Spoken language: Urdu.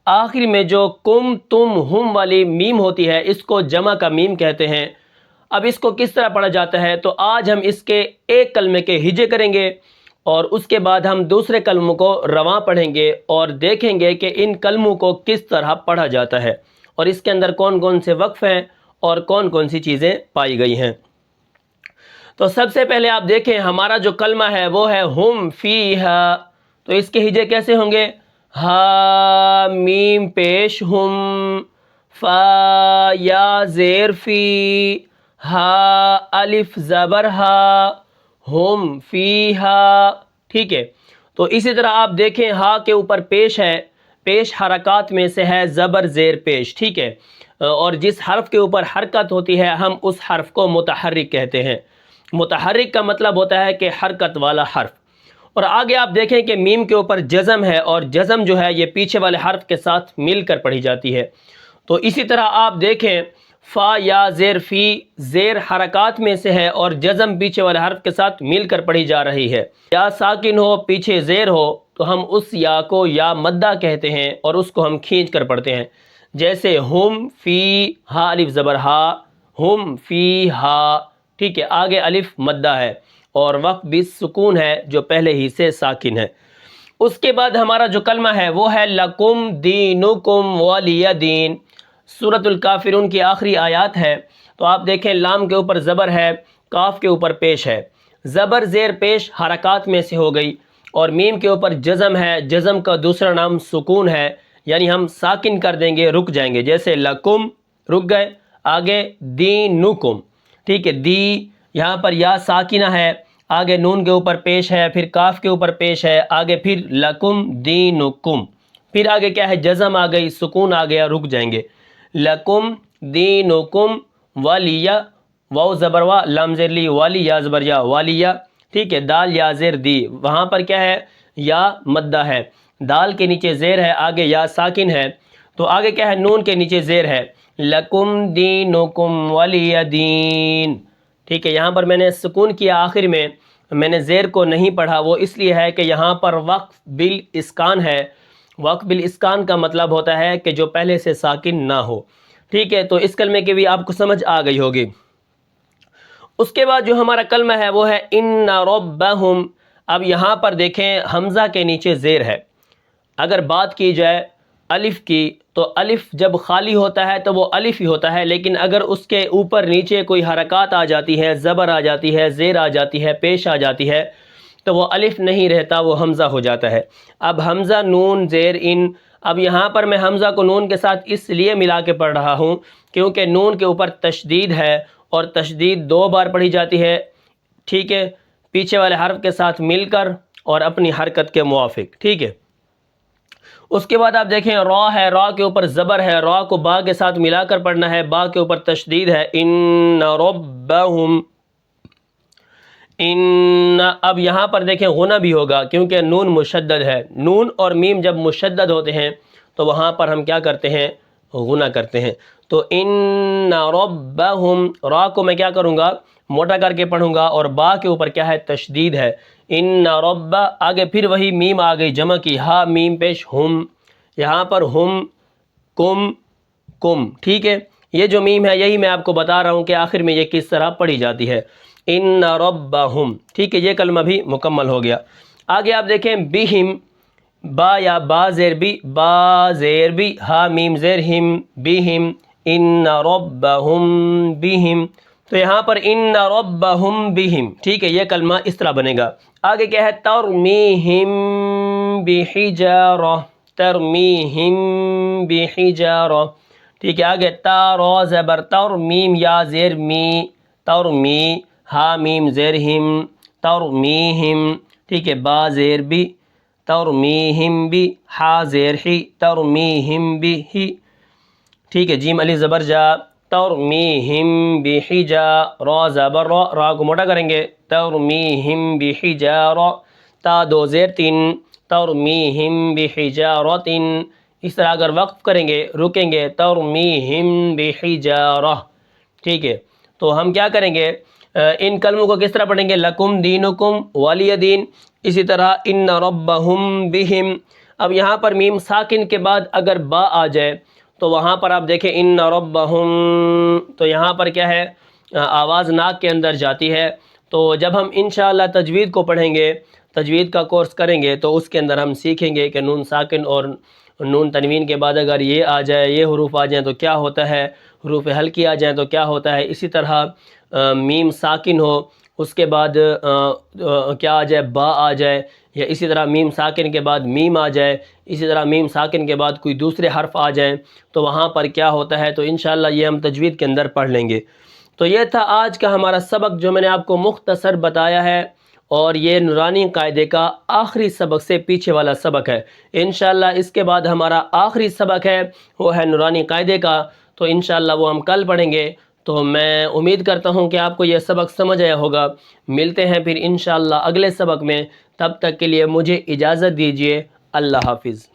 آخر میں جو کم تم ہم والی میم ہوتی ہے اس کو جمع کا میم کہتے ہیں۔ اب اس کو کس طرح پڑھا جاتا ہے، تو آج ہم اس کے ایک کلمے کے ہجے کریں گے اور اس کے بعد ہم دوسرے کلموں کو رواں پڑھیں گے اور دیکھیں گے کہ ان کلموں کو کس طرح پڑھا جاتا ہے اور اس کے اندر کون کون سے وقف ہیں اور کون کون سی چیزیں پائی گئی ہیں۔ تو سب سے پہلے آپ دیکھیں ہمارا جو کلمہ ہے وہ ہے ہم فیہا، تو اس کے ہجے کیسے ہوں گے؟ ہا میم پیش ہم، فا یا زیر فی، ہا الف زبر ہا، ہم فیہا، ٹھیک ہے۔ تو اسی طرح آپ دیکھیں ہا کے اوپر پیش ہے، پیش حرکات میں سے ہے زبر زیر پیش، ٹھیک ہے، اور جس حرف کے اوپر حرکت ہوتی ہے ہم اس حرف کو متحرک کہتے ہیں۔ متحرک کا مطلب ہوتا ہے کہ حرکت والا حرف۔ اور آگے آپ دیکھیں کہ میم کے اوپر جزم ہے اور جزم جو ہے یہ پیچھے والے حرف کے ساتھ مل کر پڑھی جاتی ہے۔ تو اسی طرح آپ دیکھیں فا یا زیر فی زیر حرکات میں سے ہے اور جزم پیچھے والے حرف کے ساتھ مل کر پڑھی جا رہی ہے۔ یا ساکن ہو پیچھے زیر ہو تو ہم اس یا کو یا مدہ کہتے ہیں اور اس کو ہم کھینچ کر پڑھتے ہیں، جیسے ہم فی ہا الف زبر ہا، ہم فی ہا، ٹھیک ہے، آگے الف مدہ ہے اور وقف بھی سکون ہے جو پہلے ہی سے ساکن ہے۔ اس کے بعد ہمارا جو کلمہ ہے وہ ہے لکم دینکم ولی دین، سورۃ الکافرون کی آخری آیات ہے۔ تو آپ دیکھیں لام کے اوپر زبر ہے، کاف کے اوپر پیش ہے، زبر زیر پیش حرکات میں سے ہو گئی، اور میم کے اوپر جزم ہے، جزم کا دوسرا نام سکون ہے، یعنی ہم ساکن کر دیں گے، رک جائیں گے، جیسے لکم رک گئے، آگے دینکم، ٹھیک ہے، دی یہاں پر یا ساکنہ ہے، آگے نون کے اوپر پیش ہے، پھر کاف کے اوپر پیش ہے، آگے پھر لکم دینکم، پھر آگے کیا ہے جزم آ گئی، سکون آ گیا، رک جائیں گے، لکم دینکم ولیہ، واو زبر وا لام زیر لی، والی یا زبر یا والیہ، ٹھیک ہے، دال یا زیر دی، وہاں پر کیا ہے یا مدہ ہے، دال کے نیچے زیر ہے، آگے یا ساکن ہے، تو آگے کیا ہے نون کے نیچے زیر ہے، لکم دینکم ولی دین، ٹھیک ہے۔ یہاں پر میں نے سکون کیا آخر میں نے زیر کو نہیں پڑھا، وہ اس لیے ہے کہ یہاں پر وقف بالاسکان ہے۔ وقف بالاسکان کا مطلب ہوتا ہے کہ جو پہلے سے ساکن نہ ہو، ٹھیک ہے، تو اس کلمے کی بھی آپ کو سمجھ آ گئی ہوگی۔ اس کے بعد جو ہمارا کلمہ ہے وہ ہے ان ربہم۔ اب یہاں پر دیکھیں حمزہ کے نیچے زیر ہے، اگر بات کی جائے الف کی تو الف جب خالی ہوتا ہے تو وہ الف ہی ہوتا ہے، لیکن اگر اس کے اوپر نیچے کوئی حرکات آ جاتی ہے، زبر آ جاتی ہے، زیر آ جاتی ہے، پیش آ جاتی ہے، تو وہ الف نہیں رہتا، وہ حمزہ ہو جاتا ہے۔ اب حمزہ نون زیر ان، اب یہاں پر میں حمزہ کو نون کے ساتھ اس لیے ملا کے پڑھ رہا ہوں کیونکہ نون کے اوپر تشدید ہے اور تشدید 2 بار پڑھی جاتی ہے، ٹھیک ہے، پیچھے والے حرف کے ساتھ مل کر اور اپنی حرکت کے موافق، ٹھیک ہے۔ اس کے بعد آپ دیکھیں را ہے، را کے اوپر زبر ہے، را کو با کے ساتھ ملا کر پڑھنا ہے، با کے اوپر تشدید ہے، ان ربہم، ان، اب یہاں پر دیکھیں غنہ بھی ہوگا کیونکہ نون مشدد ہے، نون اور میم جب مشدد ہوتے ہیں تو وہاں پر ہم کیا کرتے ہیں غنہ کرتے ہیں۔ تو ان ربہم، را کو میں کیا کروں گا موٹا کر کے پڑھوں گا اور با کے اوپر کیا ہے تشدید ہے، ان رب، آگے پھر وہی میم آ گئی جمع کی، ہا میم پیش ہم، یہاں پر ہم کم کم، ٹھیک ہے، یہ جو میم ہے یہی میں آپ کو بتا رہا ہوں کہ آخر میں یہ کس طرح پڑھی جاتی ہے، ان ربہم، ٹھیک ہے، یہ کلمہ بھی مکمل ہو گیا۔ آگے آپ دیکھیں بہم، با یا با زیر بی، با زیر بی، ہا میم زیر ہم، بہم، ان ربہم بہم، تو یہاں پر ان ربہم بہم، ٹھیک ہے، یہ کلمہ اس طرح بنے گا۔ آگے کیا ہے ترمیہم بحجارہ، ترمیہم بحجارہ، ٹھیک ہے، آگے تا را زبر تر، میم یا زیر می، ترمی، ہا میم زیر ہم، ترمیہم، ٹھیک ہے، با زیر بی، ترمیہم بی، ہا زیر ہی، ترمیہم بہی، ٹھیک ہے، جیم الف زبر جا، ترمیہم بحجارہ، را زبر را، را کو موٹا کریں گے، ترمیہم بحجارہ، تا 2 زیر 3، ترمیہم بحجارۃ، اس طرح اگر وقف کریں گے رکیں گے، ترمیہم بحجارہ، ٹھیک ہے، تو ہم کیا کریں گے ان کلموں کو کس طرح پڑھیں گے، لکم دینکم ولی دین، اسی طرح ان ربہم بہم، اب یہاں پر میم ساکن کے بعد اگر با آ جائے تو وہاں پر آپ دیکھیں ان ربہم، تو یہاں پر کیا ہے، آواز ناک کے اندر جاتی ہے۔ تو جب ہم انشاءاللہ تجوید کو پڑھیں گے، تجوید کا کورس کریں گے، تو اس کے اندر ہم سیکھیں گے کہ نون ساکن اور نون تنوین کے بعد اگر یہ آ جائے، یہ حروف آ جائیں تو کیا ہوتا ہے، حروف ہلکی آ جائیں تو کیا ہوتا ہے۔ اسی طرح میم ساکن ہو، اس کے بعد کیا آ جائے، با آ جائے، یا اسی طرح میم ساکن کے بعد میم آ جائے، اسی طرح میم ساکن کے بعد کوئی دوسرے حرف آ جائیں تو وہاں پر کیا ہوتا ہے۔ تو انشاءاللہ یہ ہم تجوید کے اندر پڑھ لیں گے۔ تو یہ تھا آج کا ہمارا سبق جو میں نے آپ کو مختصر بتایا ہے، اور یہ نورانی قاعدے کا آخری سبق سے پیچھے والا سبق ہے۔ انشاءاللہ اس کے بعد ہمارا آخری سبق ہے، وہ ہے نورانی قاعدے کا، تو انشاءاللہ وہ ہم کل پڑھیں گے۔ تو میں امید کرتا ہوں کہ آپ کو یہ سبق سمجھ آیا ہوگا۔ ملتے ہیں پھر انشاءاللہ اگلے سبق میں، تب تک کے لیے مجھے اجازت دیجیے۔ اللہ حافظ۔